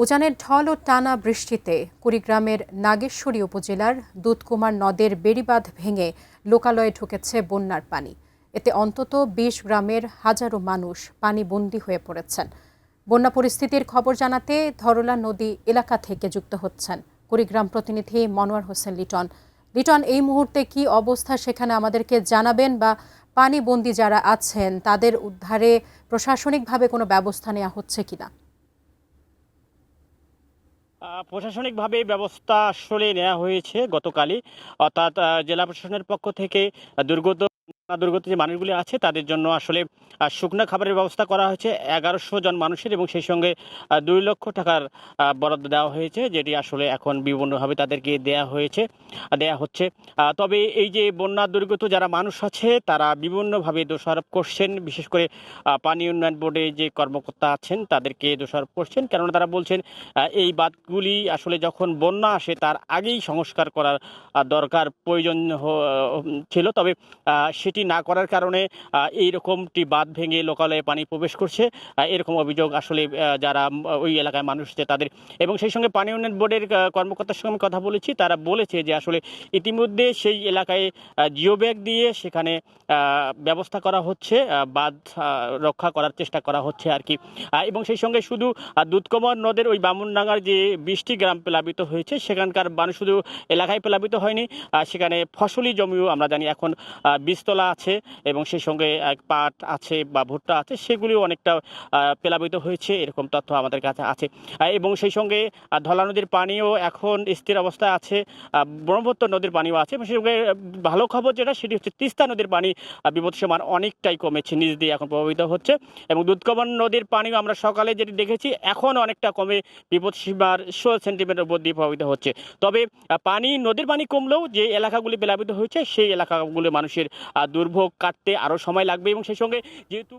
উজানের ঢল ও টানা বৃষ্টিতে কুড়িগ্রামের নাগেশ্বরী উপজেলার দুধকুমার নদের বেড়িবাঁধ ভেঙে লোকালয়ে ঢুকেছে বন্যার পানি। এতে অন্তত ২০ গ্রামের হাজারো মানুষ পানিবন্দী হয়ে পড়েছেন। বন্যা পরিস্থিতির খবর জানাতে ধরলা নদী এলাকা থেকে যুক্ত হচ্ছেন কুড়িগ্রাম প্রতিনিধি মনোয়ার হোসেন লিটন। লিটন, এই মুহূর্তে কি অবস্থা সেখানে আমাদেরকে জানাবেন, বা পানিবন্দী যারা আছেন তাদের উদ্ধারে প্রশাসনিকভাবে কোনো ব্যবস্থা নেওয়া হচ্ছে কিনা? প্রশাসনিকভাবে ব্যবস্থা আসলে নেওয়া হয়েছে গতকালই, অর্থাৎ জেলা প্রশাসনের পক্ষ থেকে দুর্গত যে মানুষগুলি আছে তাদের জন্য আসলে শুকনো খাবারের ব্যবস্থা করা হয়েছে ১১০০ জন মানুষের, এবং সেই সঙ্গে ২ লক্ষ টাকার বরাদ্দ দেওয়া হয়েছে, যেটি আসলে এখন বিভিন্নভাবে তাদেরকে দেয়া হচ্ছে। তবে এই যে বন্যা দুর্গত যারা মানুষ আছে তারা বিভিন্নভাবে দোষারোপ করছেন, বিশেষ করে পানি উন্নয়ন বোর্ডে যে কর্মকর্তা আছেন তাদেরকে দোষারোপ করছেন। কেননা তারা বলছেন এই বাঁধগুলি আসলে যখন বন্যা আসে তার আগেই সংস্কার করার দরকার, প্রয়োজন ছিল। তবে সেটি না করার কারণে এইরকমটি বাঁধ ভেঙে লোকালয়ে পানি প্রবেশ করছে, এরকম অভিযোগ আসলে যারা ওই এলাকায় মানুষ আছে তাদের। এবং সেই সঙ্গে পানি উন্নয়ন বোর্ডের কর্মকর্তার সঙ্গে কথা বলেছি, তারা বলেছে যে আসলে ইতিমধ্যে সেই এলাকায় জিও ব্যাগ দিয়ে সেখানে ব্যবস্থা করা হচ্ছে, বাঁধ রক্ষা করার চেষ্টা করা হচ্ছে আর কি। এবং সেই সঙ্গে শুধু দুধকুমার নদের ওই বামুনডাঙ্গার যে ২০টি গ্রাম প্লাবিত হয়েছে সেখানকার মানুষ শুধু এলাকায় প্লাবিত হয়নি, সেখানে ফসলি জমিও আমরা জানি এখন বীজতলা আছে, এবং সেই সঙ্গে পাট আছে বা ভুট্টা আছে, সেগুলিও অনেকটা প্লাবিত হয়েছে, এরকম তথ্য আমাদের কাছে আছে। এবং সেই সঙ্গে ধলা নদীর পানিও এখন স্থির অবস্থায় আছে, ব্রহ্মপুত্র নদীর পানিও আছে। এবং সেই সঙ্গে ভালো খবর যেটা সেটি হচ্ছে তিস্তা নদীর পানি বিপদসীমার অনেকটাই কমেছে, নিচ দিয়ে এখন প্রভাবিত হচ্ছে। এবং দুধকুমার নদীর পানিও আমরা সকালে যেটি দেখেছি এখন অনেকটা কমে বিপদসীমার ১৬ সেন্টিমিটার উপর দিয়ে প্রভাবিত হচ্ছে। তবে নদীর পানি কমলেও যে এলাকাগুলি প্লাবিত হয়েছে সেই এলাকাগুলো মানুষের দুর্ভোগ কাটতে আরও সময় লাগবে। এবং সেই সঙ্গে যেহেতু